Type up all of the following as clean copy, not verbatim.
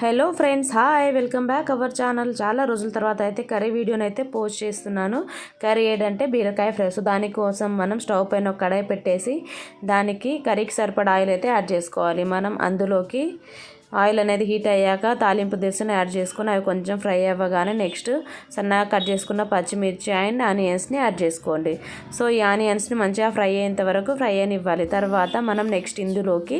Hello friends, hi, welcome back our channel. చాలా రోజుల తర్వాత అయితే కర్రీ వీడియోని అయితే పోస్ట్ చేస్తున్నాను. కర్రీ ఏంటంటే బీరకాయ ఫ్రై. సో దానికోసం మనం స్టవ్ పైన ఒక కడాయి పెట్టేసి దానికి కర్రీకి సరిపడా ఆయిల్ అయితే యాడ్ చేసుకోవాలి. మనం అందులోకి ఆయిల్ అనేది హీట్ అయ్యాక తాలింపు దినుసులను యాడ్ చేసుకుని అవి కొంచెం ఫ్రై అవ్వగానే నెక్స్ట్ సన్నగా కట్ చేసుకున్న పచ్చిమిర్చి అండ్ ఆనియన్స్ని యాడ్ చేసుకోండి. సో ఈ ఆనియన్స్ని మంచిగా ఫ్రై అయ్యేంత వరకు ఫ్రై అనివ్వాలి. తర్వాత మనం నెక్స్ట్ ఇందులోకి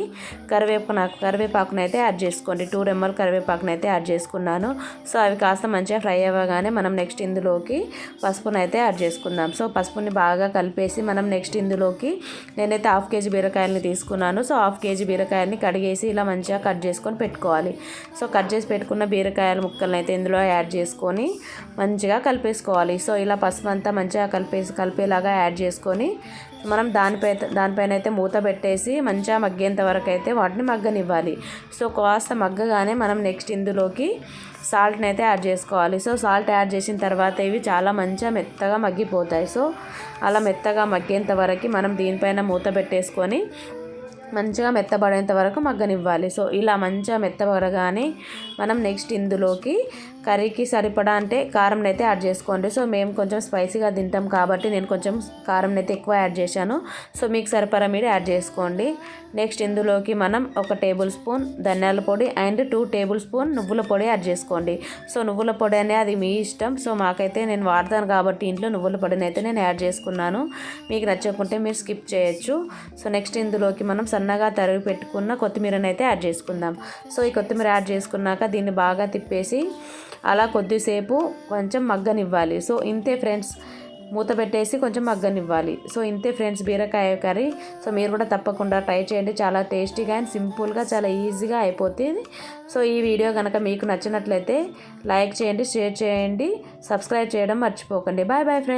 కరివేపాకును అయితే యాడ్ చేసుకోండి. 2 రెమ్మలు కరివేపాకును అయితే యాడ్ చేసుకున్నాను. సో అవి కాస్త మంచిగా ఫ్రై అవ్వగానే మనం నెక్స్ట్ ఇందులోకి పసుపును అయితే యాడ్ చేసుకుందాం. సో పసుపుని బాగా కలిపేసి మనం నెక్స్ట్ ఇందులోకి నేనైతే 1/2 కేజీ బీరకాయలని తీసుకున్నాను. సో 1/2 కేజీ బీరకాయలని కడిగేసి ఇలా మంచిగా కట్ చేసుకొని పెట్టుకోవాలి. సో కట్ చేసి పెట్టుకున్న బీరకాయల ముక్కలను అయితే ఇందులో యాడ్ చేసుకొని మంచిగా కలిపేసుకోవాలి. సో ఇలా పసుపు అంతా మంచిగా కలిపేలాగా యాడ్ చేసుకొని మనం దానిపైన అయితే మూత పెట్టేసి మంచిగా మగ్గేంత వరకు అయితే వాటిని మగ్గనివ్వాలి. సో కాస్త మగ్గగానే మనం నెక్స్ట్ ఇందులోకి సాల్ట్ని అయితే యాడ్ చేసుకోవాలి. సో సాల్ట్ యాడ్ చేసిన తర్వాత ఇవి చాలా మంచిగా మెత్తగా మగ్గిపోతాయి. సో అలా మెత్తగా మగ్గేంత వరకు మనం దీనిపైన మూత పెట్టేసుకొని మంచిగా మెత్తబడేంత వరకు మగ్గనివ్వాలి. సో ఇలా మంచిగా మెత్తబడగానే మనం నెక్స్ట్ ఇందులోకి కర్రీకి సరిపడా అంటే కారం అయితే యాడ్ చేసుకోండి. సో మేము కొంచెం స్పైసీగా తింటాం కాబట్టి నేను కొంచెం కారం అయితే ఎక్కువ యాడ్ చేశాను. సో మీకు సరిపడా మీరు యాడ్ చేసుకోండి. నెక్స్ట్ ఇందులోకి మనం 1 టేబుల్ స్పూన్ ధనియాల పొడి అండ్ 2 టేబుల్ స్పూన్ నువ్వుల పొడి యాడ్ చేసుకోండి. సో నువ్వుల పొడి అనేది అది మీ ఇష్టం. సో మాకైతే నేను వాడతాను కాబట్టి ఇంట్లో నువ్వుల పొడిని అయితే నేను యాడ్ చేసుకున్నాను. మీకు నచ్చకుంటే మీరు స్కిప్ చేయొచ్చు. సో నెక్స్ట్ ఇందులోకి మనం సన్నగా తరిగి పెట్టుకున్న కొత్తిమీరని అయితే యాడ్ చేసుకుందాం. సో ఈ కొత్తిమీర యాడ్ చేసుకున్నాక దీన్ని బాగా తిప్పేసి అలా కొద్దిసేపు కొంచెం మగ్గనివ్వాలి. సో ఇంతే ఫ్రెండ్స్, మూత పెట్టేసి కొంచెం మగ్గనివ్వాలి. సో ఇంతే ఫ్రెండ్స్ బీరకాయ కర్రీ. సో మీరు కూడా తప్పకుండా ట్రై చేయండి. చాలా టేస్టీగా అండ్ సింపుల్గా చాలా ఈజీగా అయిపోతుంది. సో ఈ వీడియో కనుక మీకు నచ్చినట్లయితే లైక్ చేయండి, షేర్ చేయండి, సబ్స్క్రైబ్ చేయడం మర్చిపోకండి. Bye bye friends.